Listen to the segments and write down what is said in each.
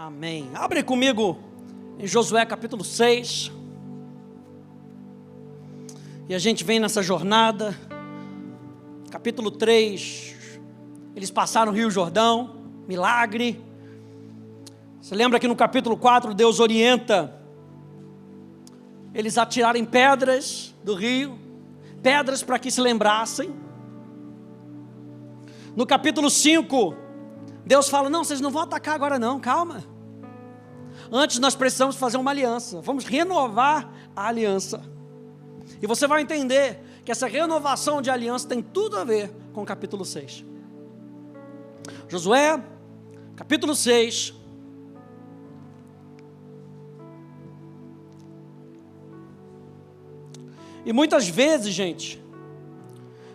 Amém. Abre comigo em Josué capítulo 6. E a gente vem nessa jornada. Capítulo 3. Eles passaram o Rio Jordão. Milagre. Você lembra que no capítulo 4 Deus orienta eles a tirarem pedras do rio. Pedras para que se lembrassem. No capítulo 5, Deus fala, não, vocês não vão atacar agora não, calma. Antes nós precisamos fazer uma aliança, vamos renovar a aliança. E você vai entender que essa renovação de aliança tem tudo a ver com o capítulo 6. Josué, capítulo 6. E muitas vezes, gente,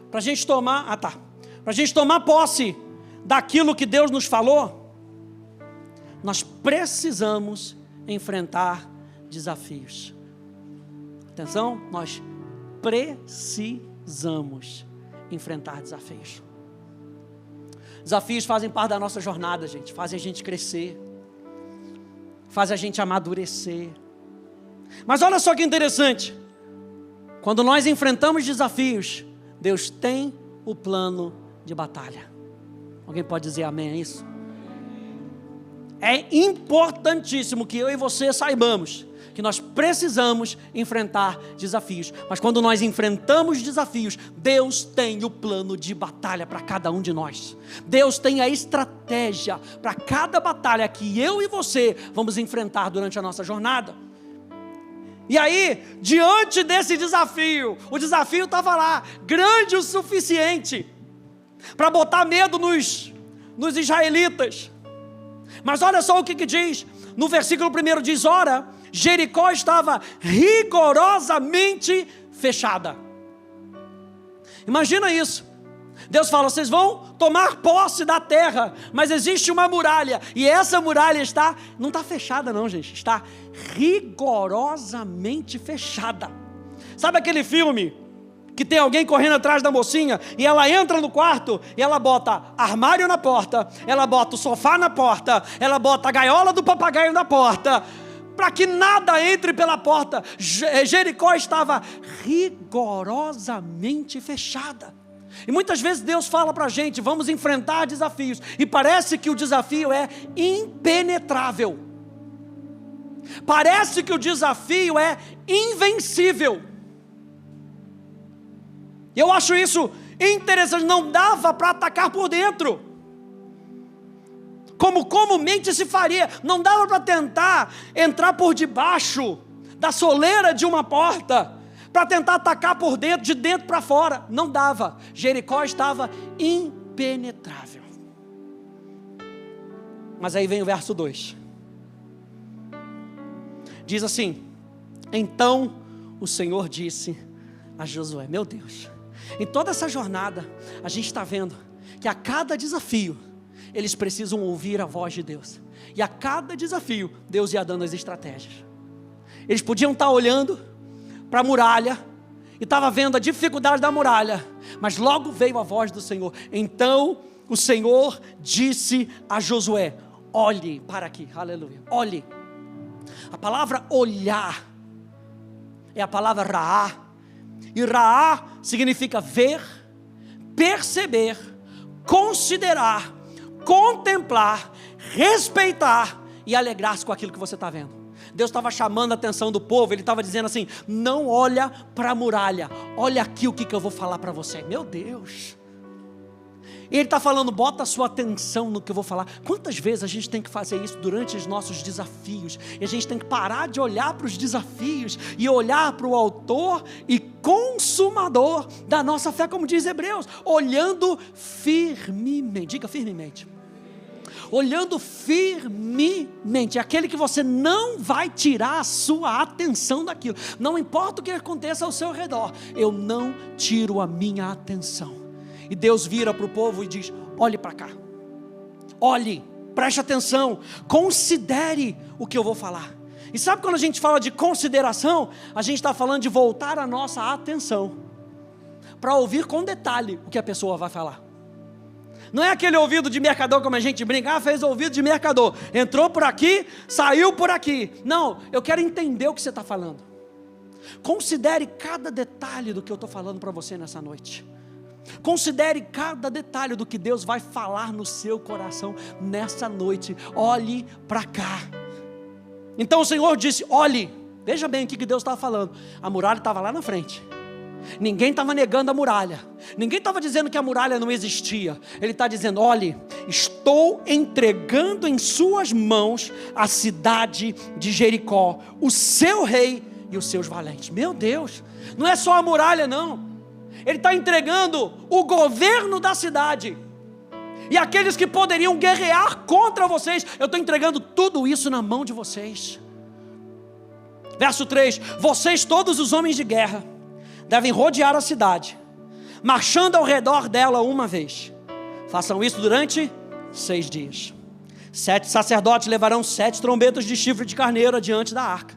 para a gente tomar posse daquilo que Deus nos falou, nós precisamos enfrentar desafios. Atenção, nós precisamos enfrentar desafios. Desafios fazem parte da nossa jornada, gente, fazem a gente crescer, fazem a gente amadurecer. Mas olha só que interessante, quando nós enfrentamos desafios, Deus tem o plano de batalha. Alguém pode dizer amém a isso? É importantíssimo que eu e você saibamos que nós precisamos enfrentar desafios. Mas quando nós enfrentamos desafios, Deus tem o plano de batalha para cada um de nós. Deus tem a estratégia para cada batalha que eu e você vamos enfrentar durante a nossa jornada. E aí, diante desse desafio, o desafio estava lá, grande o suficiente para botar medo nos israelitas. Mas olha só o que diz, no versículo 1 diz, ora, Jericó estava rigorosamente fechada. Imagina isso, Deus fala, vocês vão tomar posse da terra, mas existe uma muralha, e essa muralha não está fechada não, gente, está rigorosamente fechada. Sabe aquele filme que tem alguém correndo atrás da mocinha e ela entra no quarto e ela bota armário na porta, ela bota o sofá na porta, ela bota a gaiola do papagaio na porta, para que nada entre pela porta. Jericó estava rigorosamente fechada. E muitas vezes Deus fala para a gente, vamos enfrentar desafios, e parece que o desafio é impenetrável, parece que o desafio é invencível. Eu acho isso interessante, não dava para atacar por dentro, como comumente se faria, não dava para tentar entrar por debaixo da soleira de uma porta, para tentar atacar por dentro, de dentro para fora, não dava. Jericó estava impenetrável. Mas aí vem o verso 2, diz assim, então o Senhor disse a Josué, meu Deus, em toda essa jornada, a gente está vendo que a cada desafio, eles precisam ouvir a voz de Deus. E a cada desafio, Deus ia dando as estratégias. Eles podiam estar olhando para a muralha, e estava vendo a dificuldade da muralha, mas logo veio a voz do Senhor. Então o Senhor disse a Josué, olhe para aqui, aleluia, olhe. A palavra olhar é a palavra raá, e raá significa ver, perceber, considerar, contemplar, respeitar e alegrar-se com aquilo que você está vendo. Deus estava chamando a atenção do povo, Ele estava dizendo assim, não olha para a muralha, olha aqui o que eu vou falar para você. Meu Deus, Ele está falando, bota a sua atenção no que eu vou falar. Quantas vezes a gente tem que fazer isso durante os nossos desafios, e a gente tem que parar de olhar para os desafios, e olhar para o autor e consumador da nossa fé, como diz Hebreus, olhando firmemente, diga firmemente, olhando firmemente, aquele que você não vai tirar a sua atenção daquilo, não importa o que aconteça ao seu redor, eu não tiro a minha atenção. E Deus vira para o povo e diz, olhe para cá, olhe, preste atenção, considere o que eu vou falar. E sabe quando a gente fala de consideração, a gente está falando de voltar a nossa atenção, para ouvir com detalhe o que a pessoa vai falar. Não é aquele ouvido de mercador como a gente brinca, fez ouvido de mercador, entrou por aqui, saiu por aqui. Não, eu quero entender o que você está falando. Considere cada detalhe do que eu estou falando para você nessa noite. Considere cada detalhe do que Deus vai falar no seu coração nessa noite. Olhe para cá. Então o Senhor disse, olhe, veja bem o que Deus estava falando. A muralha estava lá na frente. Ninguém estava negando a muralha. Ninguém estava dizendo que a muralha não existia. Ele está dizendo, olhe, estou entregando em suas mãos a cidade de Jericó, o seu rei e os seus valentes. Meu Deus, não é só a muralha não. Ele está entregando o governo da cidade. E aqueles que poderiam guerrear contra vocês, eu estou entregando tudo isso na mão de vocês. Verso 3, vocês todos os homens de guerra, devem rodear a cidade, marchando ao redor dela uma vez. Façam isso durante 6 dias. 7 sacerdotes levarão 7 trombetas de chifre de carneiro adiante da arca.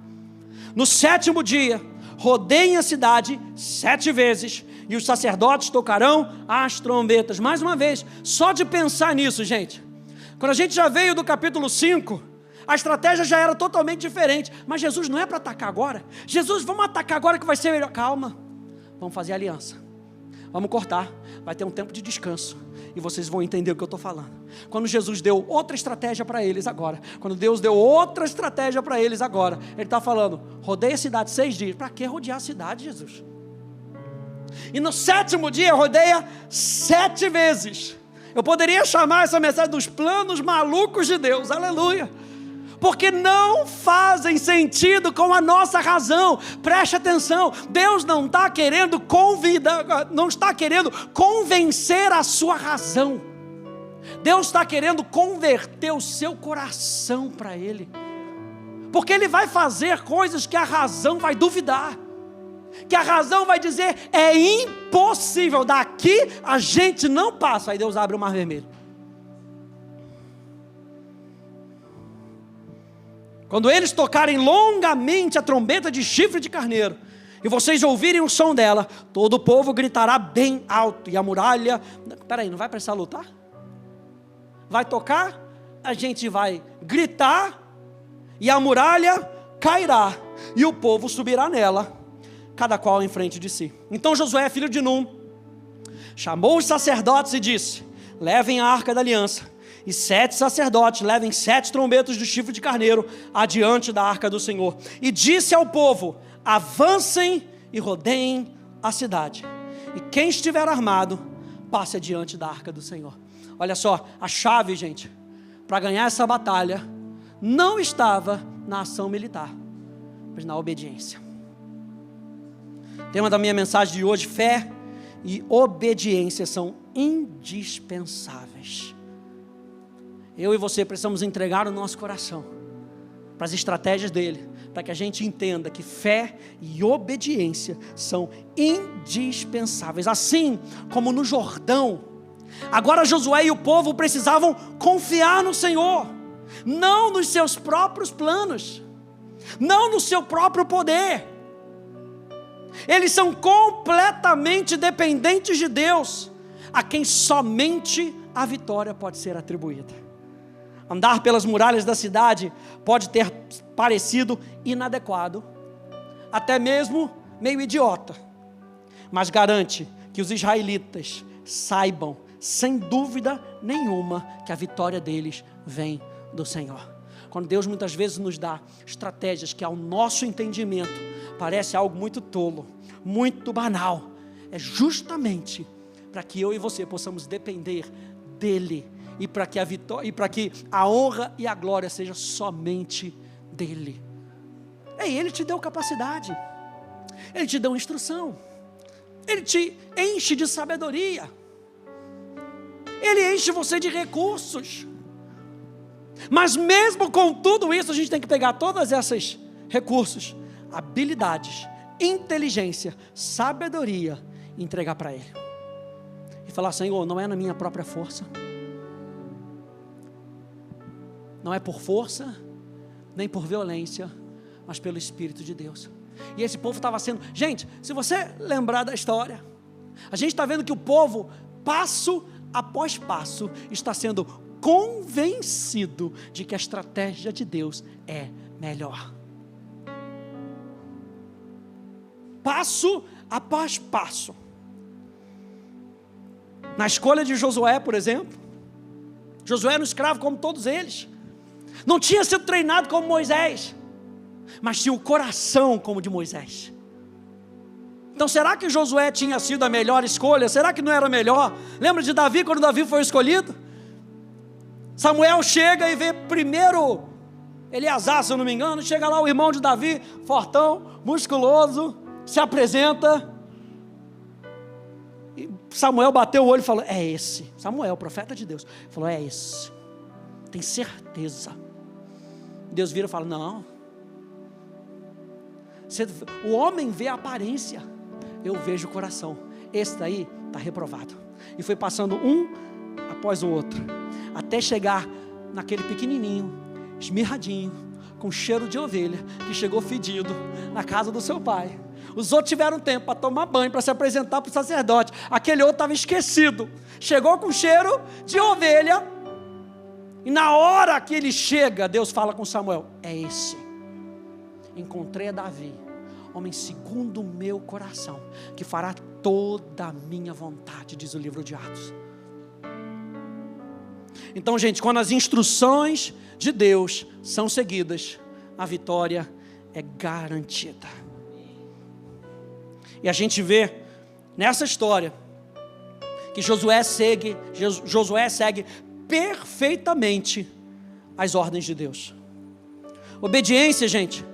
No 7º dia, rodeiem a cidade 7 vezes, e os sacerdotes tocarão as trombetas. Mais uma vez, só de pensar nisso, gente. Quando a gente já veio do capítulo 5, a estratégia já era totalmente diferente. Mas Jesus não é para atacar agora. Jesus, vamos atacar agora que vai ser melhor. Calma, vamos fazer aliança. Vamos cortar, vai ter um tempo de descanso. E vocês vão entender o que eu estou falando. Quando Jesus deu outra estratégia para eles agora, quando Deus deu outra estratégia para eles agora, Ele está falando, rodeia a cidade 6 dias. Para que rodear a cidade, Jesus? E no 7º dia rodeia 7 vezes. Eu poderia chamar essa mensagem dos planos malucos de Deus, aleluia, porque não fazem sentido com a nossa razão. Preste atenção, Deus não está querendo não está querendo convencer a sua razão. Deus está querendo converter o seu coração para Ele, porque Ele vai fazer coisas que a razão vai duvidar, que a razão vai dizer, é impossível, daqui a gente não passa. Aí Deus abre o mar vermelho. Quando eles tocarem longamente a trombeta de chifre de carneiro, e vocês ouvirem o som dela, todo o povo gritará bem alto, e a muralha... Espera aí, não vai precisar lutar? Vai tocar, a gente vai gritar, e a muralha cairá, e o povo subirá nela, cada qual em frente de si. Então Josué, filho de Num, chamou os sacerdotes e disse, levem a arca da aliança, e 7 sacerdotes levem 7 trombetas do chifre de carneiro adiante da arca do Senhor. E disse ao povo, avancem e rodeiem a cidade, e quem estiver armado, passe adiante da arca do Senhor. Olha só, a chave, gente, para ganhar essa batalha, não estava na ação militar, mas na obediência. O tema da minha mensagem de hoje, fé e obediência são indispensáveis. Eu e você precisamos entregar o nosso coração para as estratégias dele, para que a gente entenda que fé e obediência são indispensáveis. Assim como no Jordão, agora Josué e o povo precisavam confiar no Senhor, não nos seus próprios planos, não no seu próprio poder. Eles são completamente dependentes de Deus, a quem somente a vitória pode ser atribuída. Andar pelas muralhas da cidade pode ter parecido inadequado, até mesmo meio idiota, mas garante que os israelitas saibam, sem dúvida nenhuma, que a vitória deles vem do Senhor. Quando Deus muitas vezes nos dá estratégias que ao nosso entendimento parece algo muito tolo, muito banal, é justamente para que eu e você possamos depender dEle, e para que a vitória, e para que a honra e a glória seja somente dEle. Ele te deu capacidade, Ele te deu instrução, Ele te enche de sabedoria, Ele enche você de recursos. Mas mesmo com tudo isso, a gente tem que pegar todos esses recursos, habilidades, inteligência, sabedoria, e entregar para Ele. E falar, Senhor, não é na minha própria força, não é por força, nem por violência, mas pelo Espírito de Deus. E esse povo estava sendo... Gente, se você lembrar da história, a gente está vendo que o povo, passo após passo, está sendo convencido de que a estratégia de Deus é melhor. Passo após passo. Na escolha de Josué, por exemplo, Josué era um escravo como todos eles. Não tinha sido treinado como Moisés, mas tinha o coração como o de Moisés. Então será que Josué tinha sido a melhor escolha? Será que não era melhor? Lembra de Davi, quando Davi foi escolhido? Samuel chega e vê primeiro Eleazar, se eu não me engano. Chega lá o irmão de Davi, fortão, musculoso, se apresenta. E Samuel bateu o olho e falou: é esse. Samuel, profeta de Deus, falou: é esse. Tem certeza? Deus vira e fala: não. O homem vê a aparência, eu vejo o coração. Esse daí está reprovado. E foi passando um após o outro, até chegar naquele pequenininho, esmirradinho, com cheiro de ovelha, que chegou fedido na casa do seu pai. Os outros tiveram tempo para tomar banho, para se apresentar para o sacerdote. Aquele outro estava esquecido, chegou com cheiro de ovelha. E na hora que ele chega, Deus fala com Samuel: é esse. Encontrei a Davi, homem segundo o meu coração, que fará toda a minha vontade, diz o livro de Atos. Então, gente, quando as instruções de Deus são seguidas, a vitória é garantida. E a gente vê nessa história que Josué segue perfeitamente as ordens de Deus. Obediência, gente,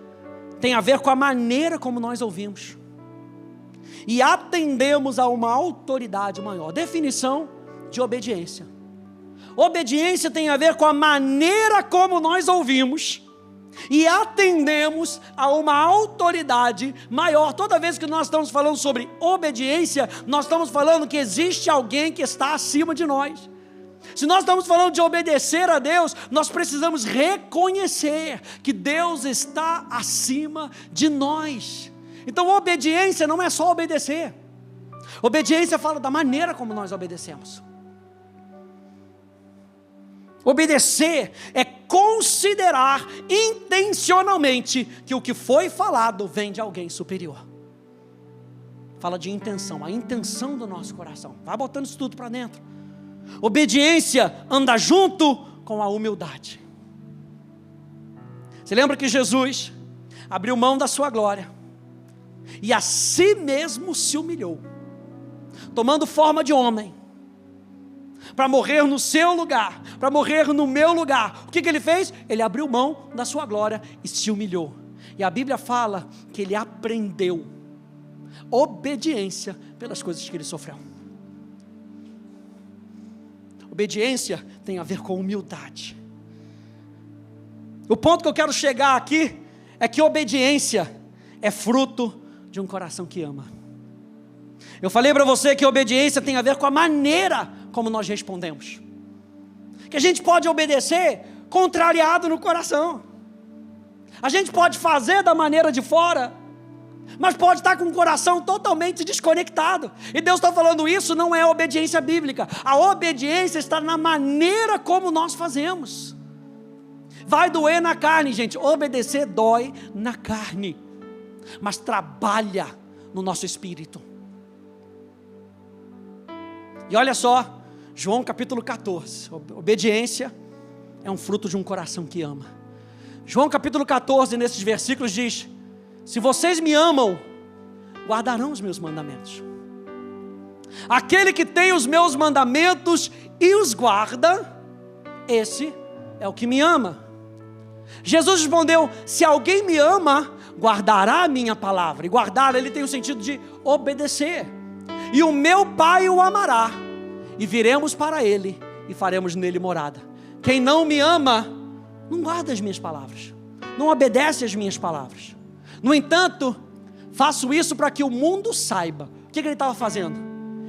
tem a ver com a maneira como nós ouvimos e atendemos a uma autoridade maior. Definição de obediência: obediência tem a ver com a maneira como nós ouvimos e atendemos a uma autoridade maior. Toda vez que nós estamos falando sobre obediência, nós estamos falando que existe alguém que está acima de nós. Se nós estamos falando de obedecer a Deus, nós precisamos reconhecer que Deus está acima de nós. Então, obediência não é só obedecer. Obediência fala da maneira como nós obedecemos. Obedecer é considerar intencionalmente que o que foi falado vem de alguém superior. Fala de intenção, a intenção do nosso coração. Vai botando isso tudo para dentro. Obediência anda junto com a humildade. Você lembra que Jesus abriu mão da sua glória e a si mesmo se humilhou, tomando forma de homem, para morrer no seu lugar, para morrer no meu lugar. O que ele fez? Ele abriu mão da sua glória e se humilhou. E a Bíblia fala que ele aprendeu obediência pelas coisas que ele sofreu. Obediência tem a ver com humildade. O ponto que eu quero chegar aqui é que obediência é fruto de um coração que ama. Eu falei para você que obediência tem a ver com a maneira como nós respondemos. Que a gente pode obedecer contrariado no coração. A gente pode fazer da maneira de fora, mas pode estar com o coração totalmente desconectado. E Deus está falando, isso não é obediência bíblica. A obediência está na maneira como nós fazemos. Vai doer na carne, gente. Obedecer dói na carne, mas trabalha no nosso espírito. E olha só, João capítulo 14, obediência é um fruto de um coração que ama. João capítulo 14, nesses versículos diz: se vocês me amam, guardarão os meus mandamentos. Aquele que tem os meus mandamentos e os guarda, esse é o que me ama. Jesus respondeu: se alguém me ama, guardará a minha palavra. E guardar, ele tem o sentido de obedecer. E o meu Pai o amará, e viremos para ele, e faremos nele morada. Quem não me ama, não guarda as minhas palavras, não obedece às minhas palavras. No entanto, faço isso para que o mundo saiba. O que ele estava fazendo?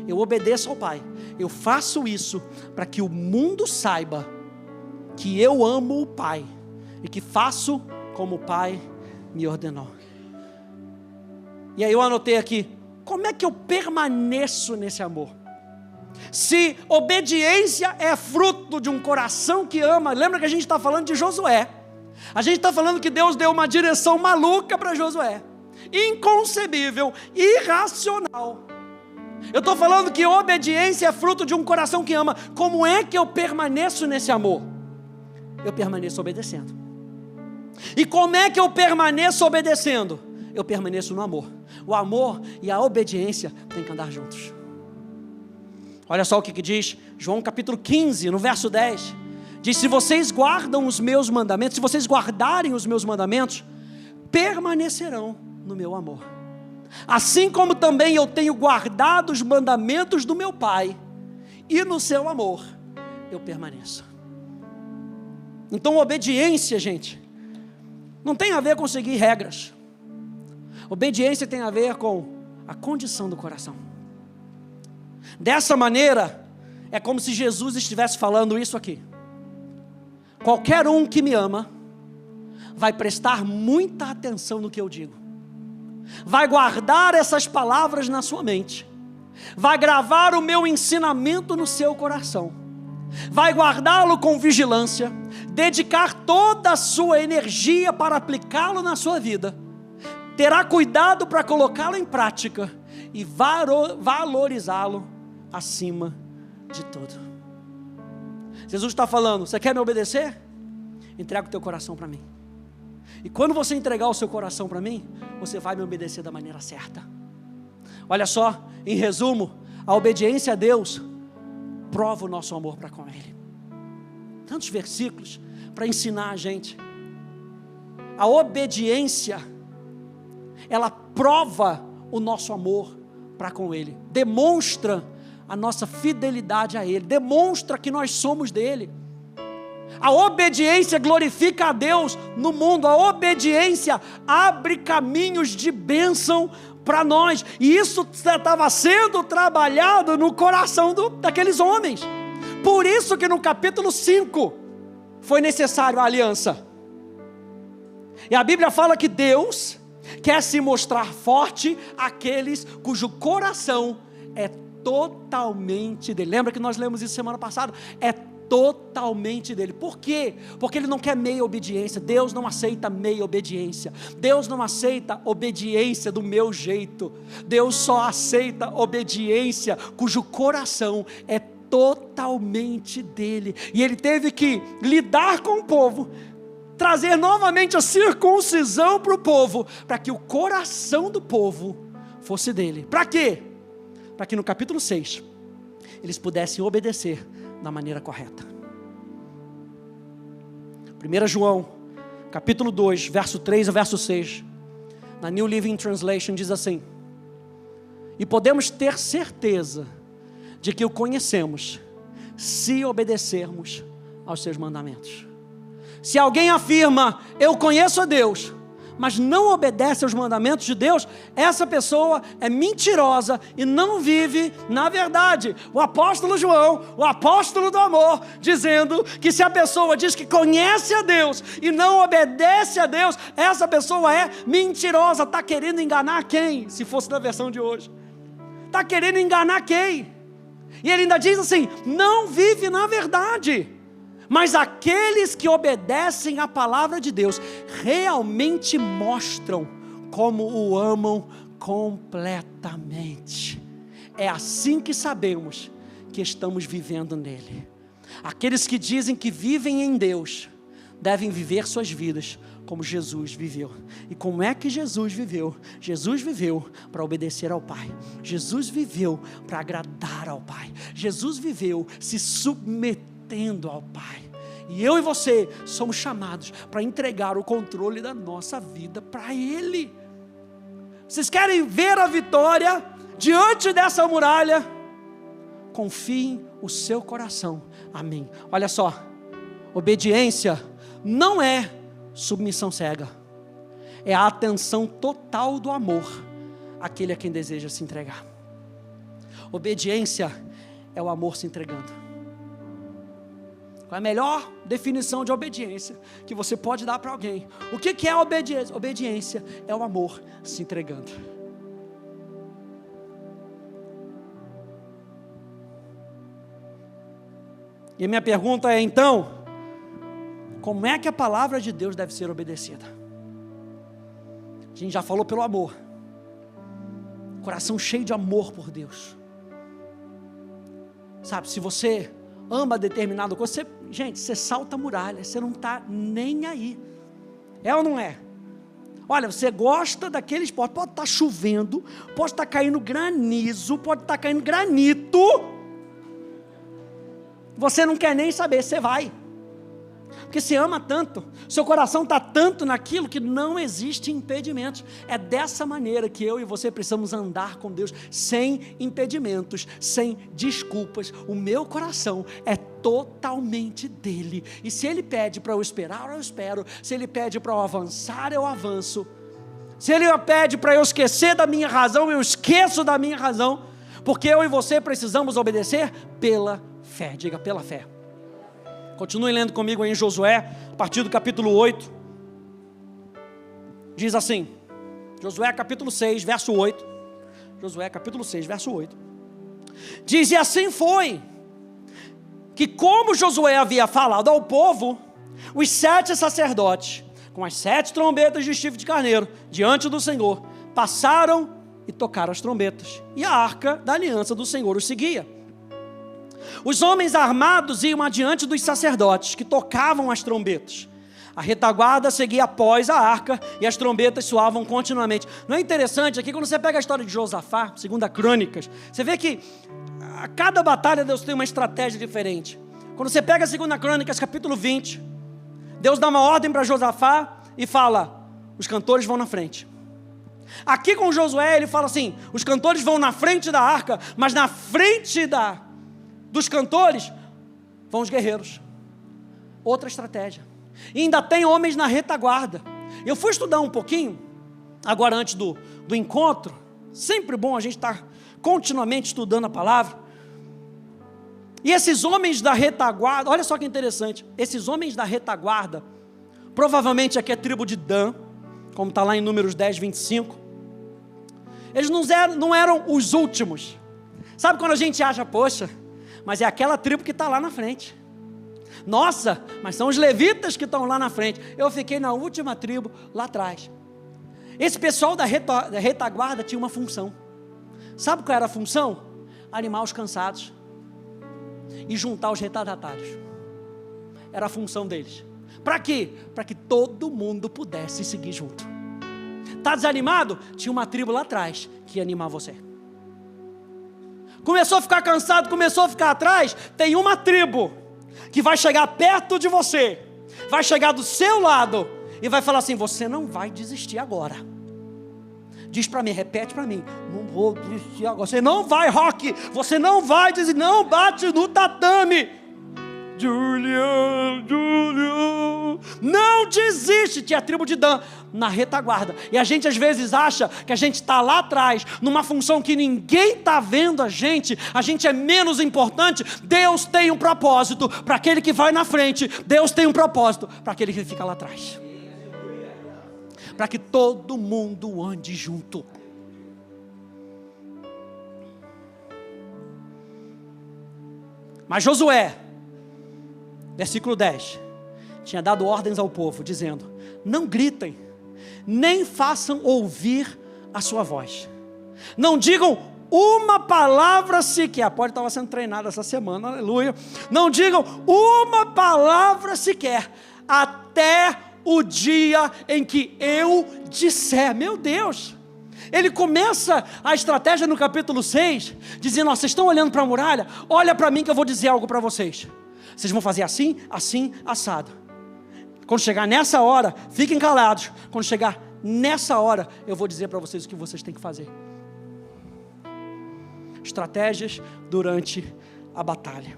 Eu obedeço ao Pai. Eu faço isso para que o mundo saiba que eu amo o Pai e que faço como o Pai me ordenou. E aí eu anotei aqui: como é que eu permaneço nesse amor? Se obediência é fruto de um coração que ama, lembra que a gente está falando de Josué. A gente está falando que Deus deu uma direção maluca para Josué, inconcebível, irracional. Eu estou falando que obediência é fruto de um coração que ama. Como é que eu permaneço nesse amor? Eu permaneço obedecendo. E como é que eu permaneço obedecendo? Eu permaneço no amor. O amor e a obediência têm que andar juntos. Olha só o que diz João capítulo 15, no verso 10. Diz: se vocês guardam os meus mandamentos, se vocês guardarem os meus mandamentos, permanecerão no meu amor. Assim como também eu tenho guardado os mandamentos do meu Pai, e no seu amor eu permaneço. Então obediência, gente, não tem a ver com seguir regras. Obediência tem a ver com a condição do coração. Dessa maneira, é como se Jesus estivesse falando isso aqui: qualquer um que me ama, vai prestar muita atenção no que eu digo, vai guardar essas palavras na sua mente, vai gravar o meu ensinamento no seu coração, vai guardá-lo com vigilância, dedicar toda a sua energia para aplicá-lo na sua vida, terá cuidado para colocá-lo em prática e valorizá-lo acima de tudo. Jesus está falando: você quer me obedecer? Entrega o teu coração para mim. E quando você entregar o seu coração para mim, você vai me obedecer da maneira certa. Olha só, em resumo, a obediência a Deus prova o nosso amor para com Ele. Tantos versículos para ensinar a gente. A obediência, ela prova o nosso amor para com Ele, demonstra a nossa fidelidade a Ele, demonstra que nós somos dEle. A obediência glorifica a Deus no mundo, a obediência abre caminhos de bênção para nós, e isso estava sendo trabalhado no coração daqueles homens. Por isso que no capítulo 5 foi necessário a aliança. E a Bíblia fala que Deus quer se mostrar forte àqueles cujo coração é totalmente dele. Lembra que nós lemos isso semana passada? É totalmente dele. Por quê? Porque Ele não quer meia obediência. Deus não aceita meia obediência. Deus não aceita obediência do meu jeito. Deus só aceita obediência cujo coração é totalmente dele. E Ele teve que lidar com o povo, trazer novamente a circuncisão para o povo, para que o coração do povo fosse dele. Para quê? Para que no capítulo 6 eles pudessem obedecer da maneira correta. 1 João, capítulo 2, verso 3 a verso 6, na New Living Translation diz assim: e podemos ter certeza de que o conhecemos, se obedecermos aos seus mandamentos. Se alguém afirma: eu conheço a Deus, mas não obedece aos mandamentos de Deus, essa pessoa é mentirosa e não vive na verdade. O apóstolo João, o apóstolo do amor, dizendo que se a pessoa diz que conhece a Deus e não obedece a Deus, essa pessoa é mentirosa. Está querendo enganar quem? Se fosse da versão de hoje, está querendo enganar quem? E ele ainda diz assim: não vive na verdade. Mas aqueles que obedecem à palavra de Deus realmente mostram como o amam completamente. É assim que sabemos que estamos vivendo nele. Aqueles que dizem que vivem em Deus devem viver suas vidas como Jesus viveu. E como é que Jesus viveu? Jesus viveu para obedecer ao Pai. Jesus viveu para agradar ao Pai. Jesus viveu se submetendo ao Pai. E eu e você somos chamados para entregar o controle da nossa vida para Ele. Vocês querem ver a vitória diante dessa muralha? Confiem o seu coração a mim. Olha só, obediência não é submissão cega, é a atenção total do amor àquele a quem deseja se entregar. Obediência é o amor se entregando. Qual é a melhor definição de obediência que você pode dar para alguém? O que é obediência? Obediência é o amor se entregando. E a minha pergunta é, então, como é que a palavra de Deus deve ser obedecida? A gente já falou pelo amor. Coração cheio de amor por Deus. Sabe, se você ama determinada coisa, gente, você salta a muralha, você não está nem aí. É ou não é? Olha, você gosta daquele esporte, pode estar chovendo, pode estar caindo granizo, pode estar caindo granito. Você não quer nem saber, você vai. Porque você ama tanto, seu coração está tanto naquilo que não existe impedimentos. É dessa maneira que eu e você precisamos andar com Deus, sem impedimentos, sem desculpas. O meu coração é totalmente dele. E se ele pede para eu esperar, eu espero. Se ele pede para eu avançar, eu avanço. Se ele pede para eu esquecer da minha razão, eu esqueço da minha razão. Porque eu e você precisamos obedecer pela fé. Diga, pela fé. Continue lendo comigo aí em Josué, a partir do capítulo 8. Diz assim, Josué capítulo 6, verso 8. Josué capítulo 6, verso 8. Diz, e assim foi, que como Josué havia falado ao povo, os 7 sacerdotes, com as 7 trombetas de chifre de carneiro, diante do Senhor, passaram e tocaram as trombetas. E a arca da aliança do Senhor os seguia. Os homens armados iam adiante dos sacerdotes, que tocavam as trombetas. A retaguarda seguia após a arca, e as trombetas soavam continuamente. Não é interessante aqui, quando você pega a história de Josafá, 2 Crônicas, você vê que a cada batalha Deus tem uma estratégia diferente. Quando você pega 2 Crônicas, capítulo 20, Deus dá uma ordem para Josafá e fala, os cantores vão na frente. Aqui com Josué ele fala assim, os cantores vão na frente da arca, mas na frente dos cantores vão os guerreiros. Outra estratégia. E ainda tem homens na retaguarda. Eu fui estudar um pouquinho, agora antes do encontro. Sempre bom a gente estar continuamente estudando a palavra. E esses homens da retaguarda, olha só que interessante, esses homens da retaguarda, provavelmente aqui é a tribo de Dan, como está lá em Números 10, 25. Eles não eram os últimos. Sabe quando a gente acha, poxa, mas é aquela tribo que está lá na frente. Nossa, mas são os levitas que estão lá na frente. Eu fiquei na última tribo, lá atrás. Esse pessoal da retaguarda tinha uma função. Sabe qual era a função? Animar os cansados e juntar os retardatários. Era a função deles. Para quê? Para que todo mundo pudesse seguir junto. Está desanimado? Tinha uma tribo lá atrás que ia animar você. Começou a ficar cansado, começou a ficar atrás, tem uma tribo que vai chegar perto de você, vai chegar do seu lado e vai falar assim, você não vai desistir agora. Diz para mim, repete para mim, não vou desistir agora. Você não vai, Rock, você não vai desistir, não bate no tatame. Julian, não desiste. Tinha a tribo de Dan na retaguarda. E a gente às vezes acha que a gente está lá atrás, numa função que ninguém está vendo a gente é menos importante. Deus tem um propósito para aquele que vai na frente, Deus tem um propósito para aquele que fica lá atrás, para que todo mundo ande junto. Mas Josué, versículo 10, tinha dado ordens ao povo, dizendo, não gritem, nem façam ouvir a sua voz. Não digam uma palavra sequer. A Pode estava sendo treinada essa semana, aleluia. Não digam uma palavra sequer, até o dia em que eu disser. Meu Deus! Ele começa a estratégia no capítulo 6, dizendo, vocês estão olhando para a muralha? Olha para mim que eu vou dizer algo para vocês. Vocês vão fazer assim, assim, assado. Quando chegar nessa hora, fiquem calados. Quando chegar nessa hora, eu vou dizer para vocês o que vocês têm que fazer. Estratégias durante a batalha.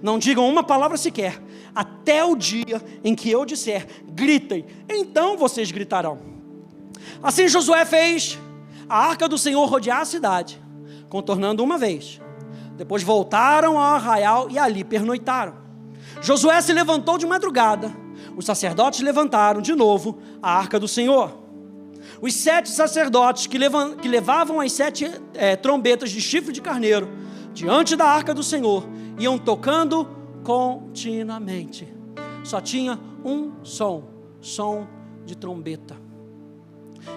Não digam uma palavra sequer, até o dia em que eu disser, gritem, então vocês gritarão. Assim Josué fez a arca do Senhor rodear a cidade, contornando uma vez. Depois voltaram ao arraial e ali pernoitaram. Josué se levantou de madrugada. Os sacerdotes levantaram de novo a arca do Senhor. Os 7 sacerdotes que levavam as 7 trombetas de chifre de carneiro diante da arca do Senhor iam tocando continuamente. Só tinha um som de trombeta.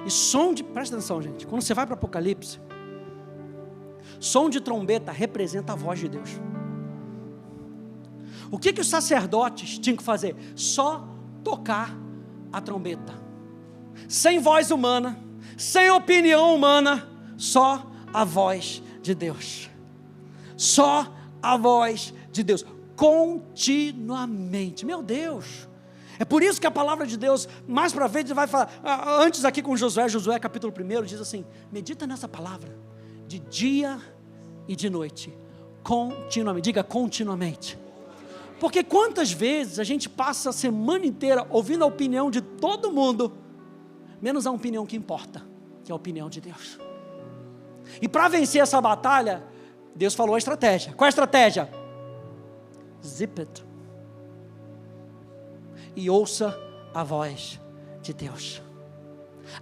E presta atenção, gente, quando você vai para Apocalipse, som de trombeta representa a voz de Deus. O que os sacerdotes tinham que fazer? Só tocar a trombeta, sem voz humana, sem opinião humana, só a voz de Deus. Só a voz de Deus, continuamente. Meu Deus! É por isso que a palavra de Deus, mais para frente, vai falar, antes aqui com Josué capítulo 1, diz assim: medita nessa palavra, de dia e de noite, continuamente. Diga continuamente. Porque quantas vezes a gente passa a semana inteira ouvindo a opinião de todo mundo, menos a opinião que importa, que é a opinião de Deus. E para vencer essa batalha, Deus falou a estratégia. Qual é a estratégia? Zip it. E ouça a voz de Deus.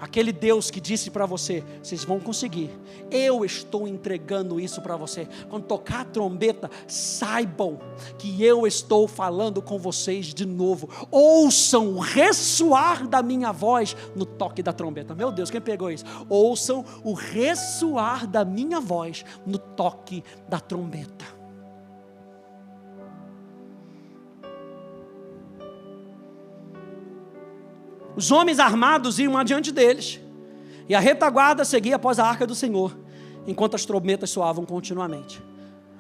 Aquele Deus que disse para você: vocês vão conseguir, eu estou entregando isso para você. Quando tocar a trombeta, saibam que eu estou falando com vocês de novo. Ouçam o ressoar da minha voz no toque da trombeta. Meu Deus, quem pegou isso? Ouçam o ressoar da minha voz no toque da trombeta. Os homens armados iam adiante deles, e a retaguarda seguia após a arca do Senhor, enquanto as trombetas soavam continuamente.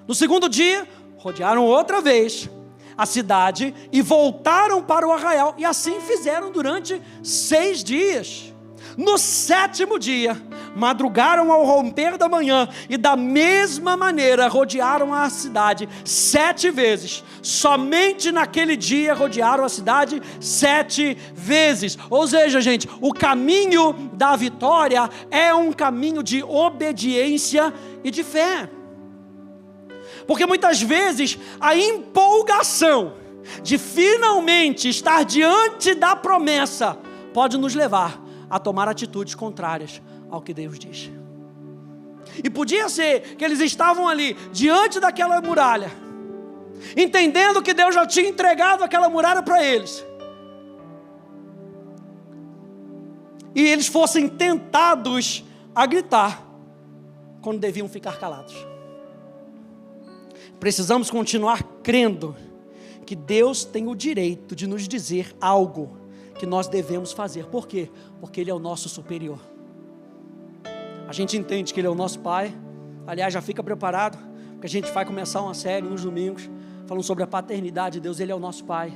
No segundo dia, rodearam outra vez a cidade e voltaram para o arraial, e assim fizeram durante 6 dias. No 7º dia, madrugaram ao romper da manhã, e da mesma maneira rodearam a cidade 7 vezes. Somente naquele dia rodearam a cidade 7 vezes. Ou seja, gente, o caminho da vitória é um caminho de obediência e de fé. Porque muitas vezes a empolgação de finalmente estar diante da promessa pode nos levar a tomar atitudes contrárias ao que Deus diz. E podia ser que eles estavam ali diante daquela muralha, entendendo que Deus já tinha entregado aquela muralha para eles, e eles fossem tentados a gritar quando deviam ficar calados. Precisamos continuar crendo que Deus tem o direito de nos dizer algo que nós devemos fazer. Por quê? Porque Ele é o nosso superior. A gente entende que Ele é o nosso Pai. Aliás, já fica preparado, porque a gente vai começar uma série nos domingos, falando sobre a paternidade de Deus. Ele é o nosso Pai,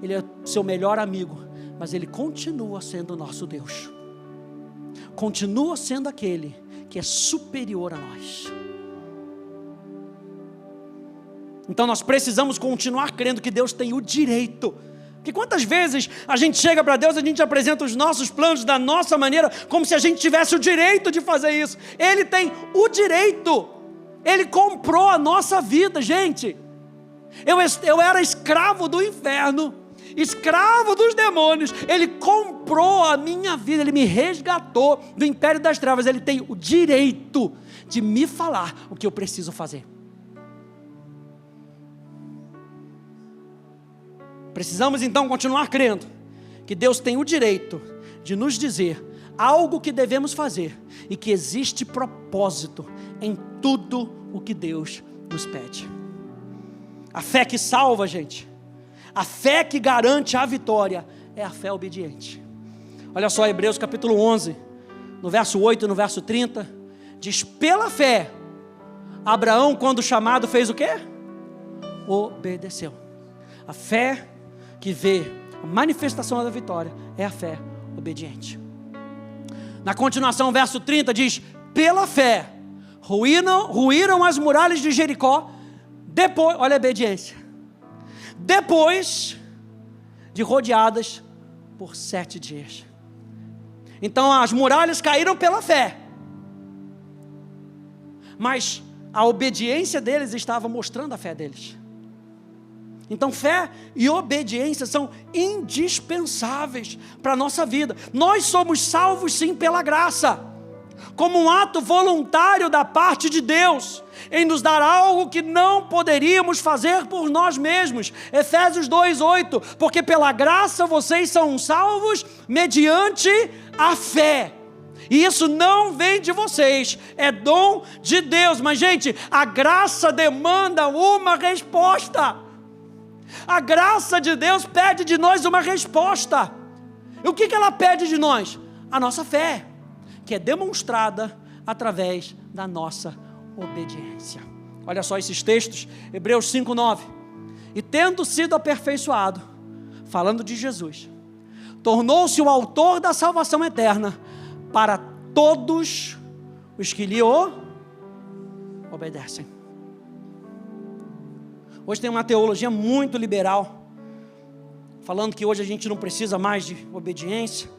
Ele é seu melhor amigo, mas Ele continua sendo o nosso Deus, continua sendo aquele que é superior a nós. Então nós precisamos continuar crendo que Deus tem o direito. Porque quantas vezes a gente chega para Deus, a gente apresenta os nossos planos da nossa maneira, como se a gente tivesse o direito de fazer isso. Ele tem o direito. Ele comprou a nossa vida, gente. Eu era escravo do inferno, escravo dos demônios. Ele comprou a minha vida, Ele me resgatou do império das trevas. Ele tem o direito de me falar o que eu preciso fazer. Precisamos então continuar crendo que Deus tem o direito de nos dizer algo que devemos fazer, e que existe propósito em tudo o que Deus nos pede. A fé que salva, gente, a fé que garante a vitória, é a fé obediente. Olha só, Hebreus capítulo 11, no verso 8 e no verso 30, diz: pela fé, Abraão, quando chamado, fez o quê? Obedeceu. A fé que vê a manifestação da vitória é a fé obediente. Na continuação, verso 30 diz: pela fé ruíram as muralhas de Jericó, depois, olha a obediência, depois de rodeadas por 7 dias. Então as muralhas caíram pela fé, mas a obediência deles estava mostrando a fé deles. Então fé e obediência são indispensáveis para a nossa vida. Nós somos salvos sim pela graça, como um ato voluntário da parte de Deus, em nos dar algo que não poderíamos fazer por nós mesmos. Efésios 2:8, porque pela graça vocês são salvos mediante a fé. E isso não vem de vocês, é dom de Deus. Mas, gente, a graça demanda uma resposta. A graça de Deus pede de nós uma resposta. E o que ela pede de nós? A nossa fé, que é demonstrada através da nossa obediência. Olha só esses textos, Hebreus 5:9. E tendo sido aperfeiçoado, falando de Jesus, tornou-se o autor da salvação eterna para todos os que lhe obedecem. Hoje tem uma teologia muito liberal, falando que hoje a gente não precisa mais de obediência,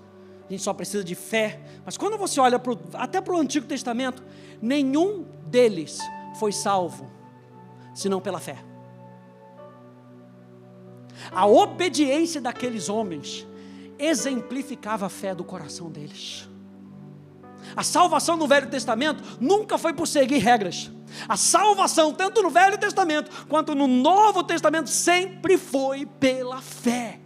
a gente só precisa de fé. Mas quando você olha até para o Antigo Testamento, nenhum deles foi salvo, senão pela fé. A obediência daqueles homens exemplificava a fé do coração deles. A salvação no Velho Testamento nunca foi por seguir regras. A salvação, tanto no Velho Testamento quanto no Novo Testamento, sempre foi pela fé.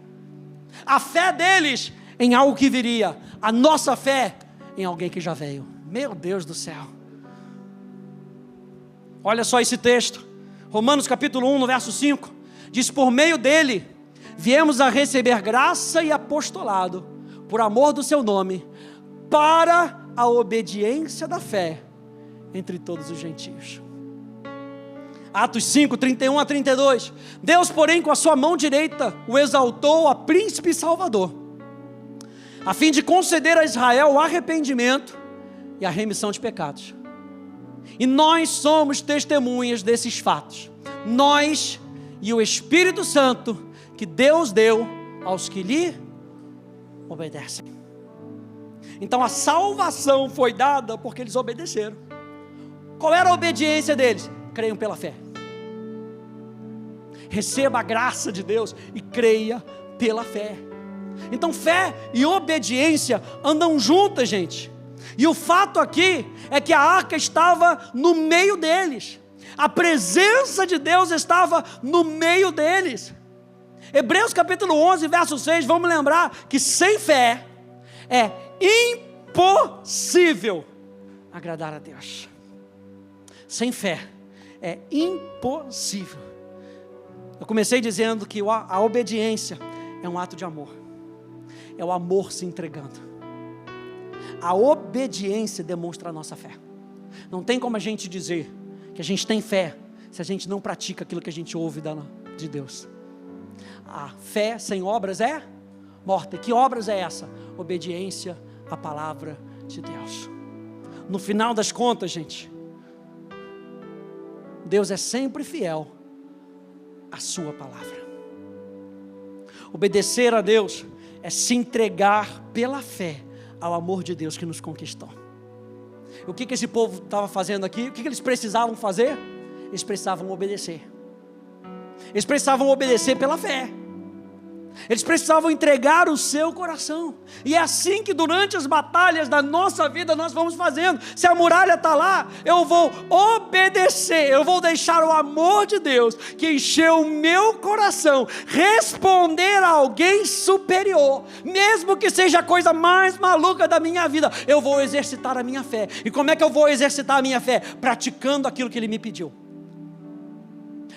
A fé deles em algo que viria, a nossa fé em alguém que já veio. Meu Deus do céu. Olha só esse texto, Romanos capítulo 1, no verso 5, diz: por meio dele, viemos a receber graça e apostolado, por amor do seu nome, para a obediência da fé entre todos os gentios. Atos 5, 31 a 32, Deus, porém, com a sua mão direita, o exaltou a príncipe e salvador, a fim de conceder a Israel o arrependimento e a remissão de pecados. E nós somos testemunhas desses fatos, nós e o Espírito Santo, que Deus deu aos que lhe obedecem. Então a salvação foi dada porque eles obedeceram. Qual era a obediência deles? Creiam pela fé. Receba a graça de Deus e creia pela fé. Então fé e obediência andam juntas, gente. E o fato aqui é que a arca estava no meio deles. A presença de Deus estava no meio deles. Hebreus capítulo 11, verso 6, vamos lembrar que sem fé é impossível agradar a Deus. Sem fé é impossível. Eu comecei dizendo que a obediência é um ato de amor. É o amor se entregando. A obediência demonstra a nossa fé. Não tem como a gente dizer que a gente tem fé se a gente não pratica aquilo que a gente ouve de Deus. A fé sem obras é morta. E que obras é essa? Obediência à palavra de Deus. No final das contas, gente, Deus é sempre fiel à sua palavra. Obedecer a Deus é se entregar pela fé ao amor de Deus que nos conquistou. O que esse povo estava fazendo aqui? O que eles precisavam fazer? Eles precisavam obedecer. Eles precisavam obedecer pela fé. Eles precisavam entregar o seu coração. E é assim que durante as batalhas da nossa vida nós vamos fazendo. Se a muralha está lá, eu vou obedecer. Eu vou deixar o amor de Deus que encheu o meu coração responder a alguém superior. Mesmo que seja a coisa mais maluca da minha vida, eu vou exercitar a minha fé. E como é que eu vou exercitar a minha fé? Praticando aquilo que Ele me pediu.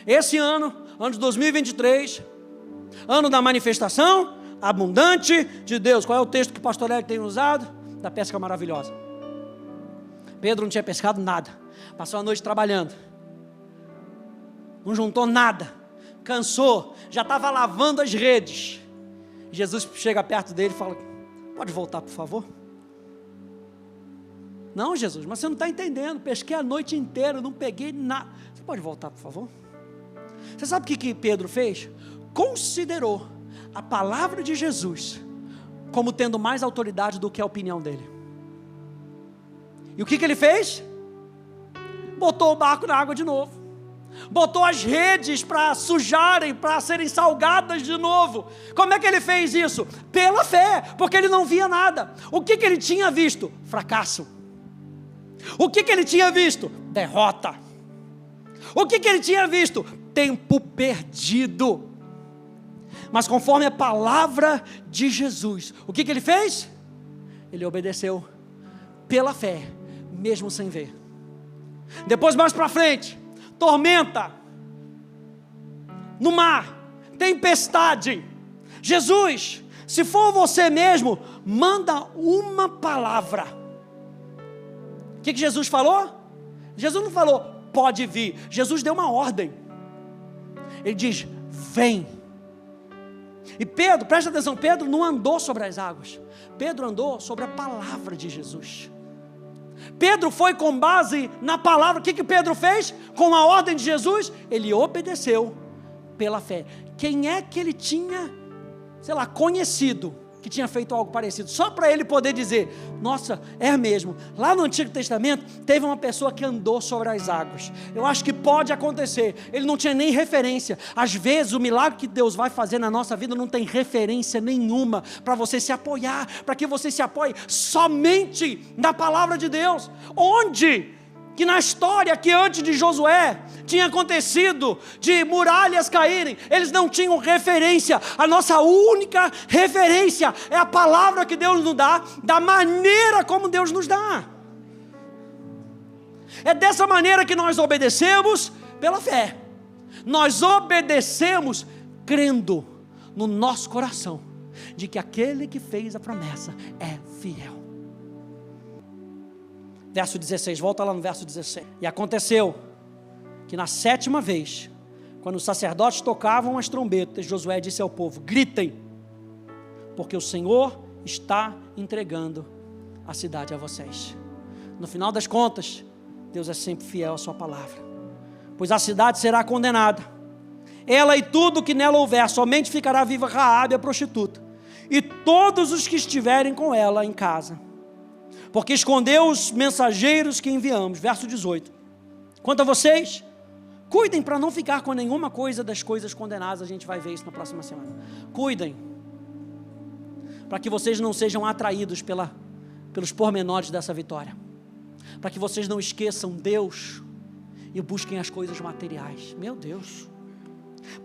Esse ano de 2023... ano da manifestação abundante de Deus. Qual é o texto que o pastor Hélio tem usado? Da pesca maravilhosa. Pedro não tinha pescado nada, passou a noite trabalhando, não juntou nada, cansou, já estava lavando as redes. Jesus chega perto dele e fala: pode voltar, por favor? Não, Jesus, mas você não está entendendo, pesquei a noite inteira, não peguei nada. Você pode voltar, por favor? Você sabe o que Pedro fez? Considerou a palavra de Jesus como tendo mais autoridade do que a opinião dele. E o que ele fez? Botou o barco na água de novo, botou as redes para sujarem, para serem salgadas de novo. Como é que ele fez isso? Pela fé, porque ele não via nada. O que ele tinha visto? Fracasso. O que ele tinha visto? Derrota. O que ele tinha visto? Tempo perdido. Mas conforme a palavra de Jesus, o que ele fez? Ele obedeceu pela fé, mesmo sem ver. Depois, mais para frente, tormenta no mar, tempestade. Jesus, se for você mesmo, manda uma palavra. O que Jesus falou? Jesus não falou, pode vir. Jesus deu uma ordem. Ele diz, vem. E Pedro, presta atenção, Pedro não andou sobre as águas. Pedro andou sobre a palavra de Jesus. Pedro foi com base na palavra. O que Pedro fez? Com a ordem de Jesus, ele obedeceu pela fé. Quem é que ele tinha, conhecido, que tinha feito algo parecido? Só para ele poder dizer, nossa, é mesmo. Lá no Antigo Testamento, teve uma pessoa que andou sobre as águas. Eu acho que pode acontecer. Ele não tinha nem referência. Às vezes, o milagre que Deus vai fazer na nossa vida não tem referência nenhuma para você se apoiar, para que você se apoie somente na palavra de Deus. Onde que na história que antes de Josué tinha acontecido de muralhas caírem, eles não tinham referência. A nossa única referência é a palavra que Deus nos dá, da maneira como Deus nos dá. É dessa maneira que nós obedecemos pela fé. Nós obedecemos crendo no nosso coração de que aquele que fez a promessa é fiel. Verso 16, volta lá no verso 16. E aconteceu que na 7ª vez, quando os sacerdotes tocavam as trombetas, Josué disse ao povo, gritem, porque o Senhor está entregando a cidade a vocês. No final das contas, Deus é sempre fiel à sua palavra. Pois a cidade será condenada, ela e tudo que nela houver, somente ficará viva Raabe, a prostituta, e todos os que estiverem com ela em casa, porque escondeu os mensageiros que enviamos. Verso 18. Quanto a vocês, cuidem para não ficar com nenhuma coisa das coisas condenadas. A gente vai ver isso na próxima semana. Cuidem, para que vocês não sejam atraídos pelos pormenores dessa vitória, para que vocês não esqueçam Deus e busquem as coisas materiais. Meu Deus,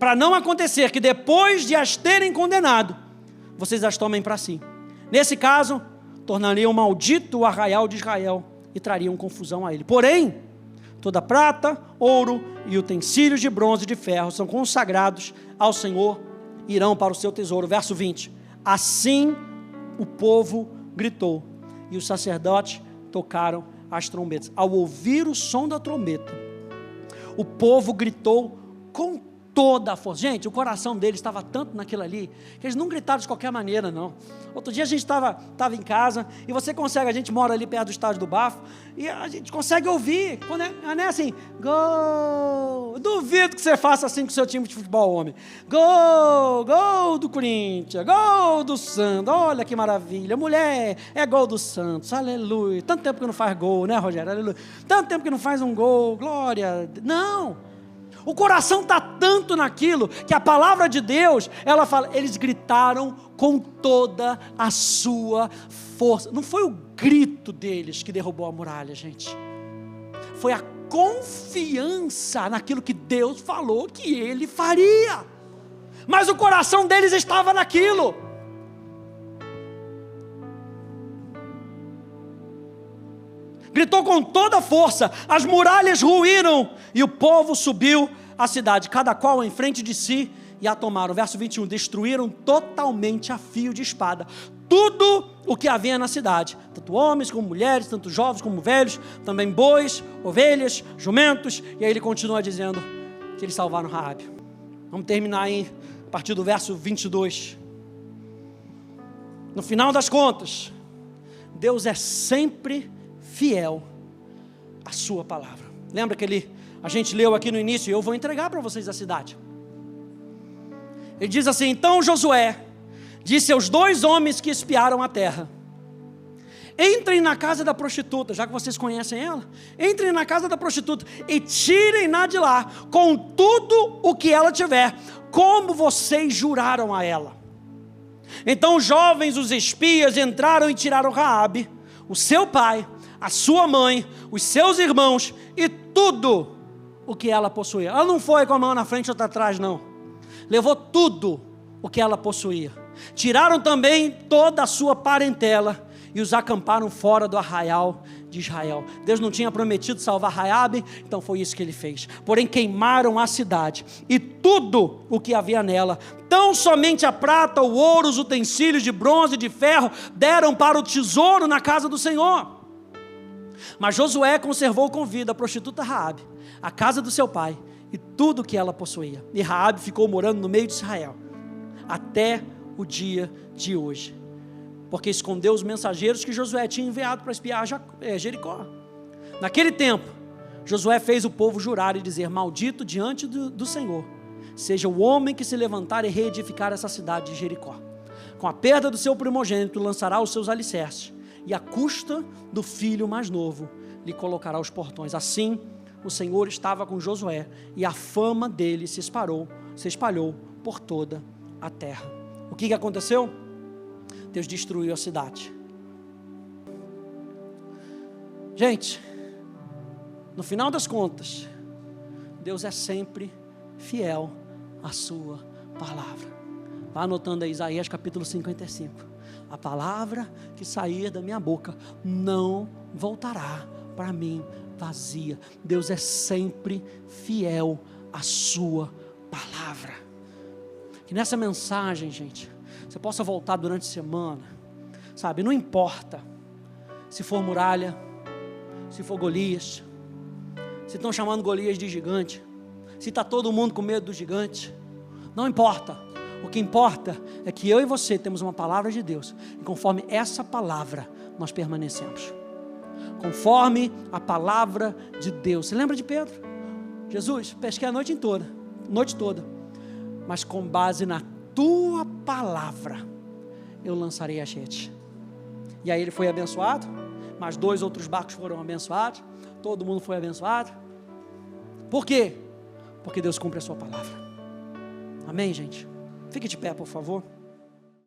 para não acontecer que depois de as terem condenado, vocês as tomem para si. Nesse caso, tornariam maldito o arraial de Israel e trariam confusão a ele. Porém, toda prata, ouro e utensílios de bronze e de ferro são consagrados ao Senhor, irão para o seu tesouro. Verso 20. Assim o povo gritou e os sacerdotes tocaram as trombetas. Ao ouvir o som da trombeta, o povo gritou com toda a força. Gente, o coração deles estava tanto naquilo ali, que eles não gritaram de qualquer maneira, não. Outro dia a gente estava em casa, e você consegue, a gente mora ali perto do estádio do Bafo, e a gente consegue ouvir, quando é assim, gol, duvido que você faça assim com o seu time de futebol, homem, gol do Corinthians, gol do Santos, olha que maravilha, mulher, é gol do Santos, aleluia, tanto tempo que não faz gol, né, Rogério, aleluia, tanto tempo que não faz um gol, glória, não. O coração está tanto naquilo, que a palavra de Deus, ela fala, eles gritaram com toda a sua força. Não foi o grito deles que derrubou a muralha, gente. Foi a confiança naquilo que Deus falou que Ele faria. Mas o coração deles estava naquilo. Gritou com toda a força, as muralhas ruíram e o povo subiu à cidade, cada qual em frente de si, e a tomaram. Verso 21, destruíram totalmente a fio de espada tudo o que havia na cidade, tanto homens como mulheres, tanto jovens como velhos, também bois, ovelhas, jumentos, e aí ele continua dizendo que eles salvaram Raabe. Vamos terminar aí, a partir do verso 22. No final das contas, Deus é sempre fiel à sua palavra. Lembra que a gente leu aqui no início, eu vou entregar para vocês a cidade. Ele diz assim, então Josué disse aos 2 homens que espiaram a terra, entrem na casa da prostituta, já que vocês conhecem ela, entrem na casa da prostituta e tirem-na de lá, com tudo o que ela tiver, como vocês juraram a ela. Então os jovens, os espias, entraram e tiraram Raabe, o seu pai, a sua mãe, os seus irmãos e tudo o que ela possuía. Ela não foi com a mão na frente e outra atrás, não. Levou tudo o que ela possuía. Tiraram também toda a sua parentela e os acamparam fora do arraial de Israel. Deus não tinha prometido salvar Raabe, então foi isso que ele fez. Porém queimaram a cidade e tudo o que havia nela, tão somente a prata, o ouro, os utensílios de bronze e de ferro, deram para o tesouro na casa do Senhor. Mas Josué conservou com vida a prostituta Raabe, a casa do seu pai e tudo o que ela possuía. E Raabe ficou morando no meio de Israel até o dia de hoje, porque escondeu os mensageiros que Josué tinha enviado para espiar Jericó. Naquele tempo, Josué fez o povo jurar e dizer: maldito diante do Senhor seja o homem que se levantar e reedificar essa cidade de Jericó. Com a perda do seu primogênito lançará os seus alicerces, e à custa do filho mais novo lhe colocará os portões. Assim o Senhor estava com Josué, e a fama dele se espalhou por toda a terra. O que aconteceu? Deus destruiu a cidade. Gente, no final das contas, Deus é sempre fiel à sua palavra. Vá anotando aí Isaías capítulo 55. A palavra que sair da minha boca não voltará para mim vazia. Deus é sempre fiel à sua palavra. Que nessa mensagem, gente, você possa voltar durante a semana, sabe, não importa se for muralha, se for Golias, se estão chamando Golias de gigante, se está todo mundo com medo do gigante, não importa. O que importa é que eu e você temos uma palavra de Deus, e conforme essa palavra nós permanecemos, conforme a palavra de Deus. Você lembra de Pedro? Jesus, pesquei a noite toda, mas com base na tua palavra eu lançarei as redes. E aí ele foi abençoado, mas 2 outros barcos foram abençoados, todo mundo foi abençoado. Por quê? Porque Deus cumpre a sua palavra. Amém, gente? Fique de pé, por favor.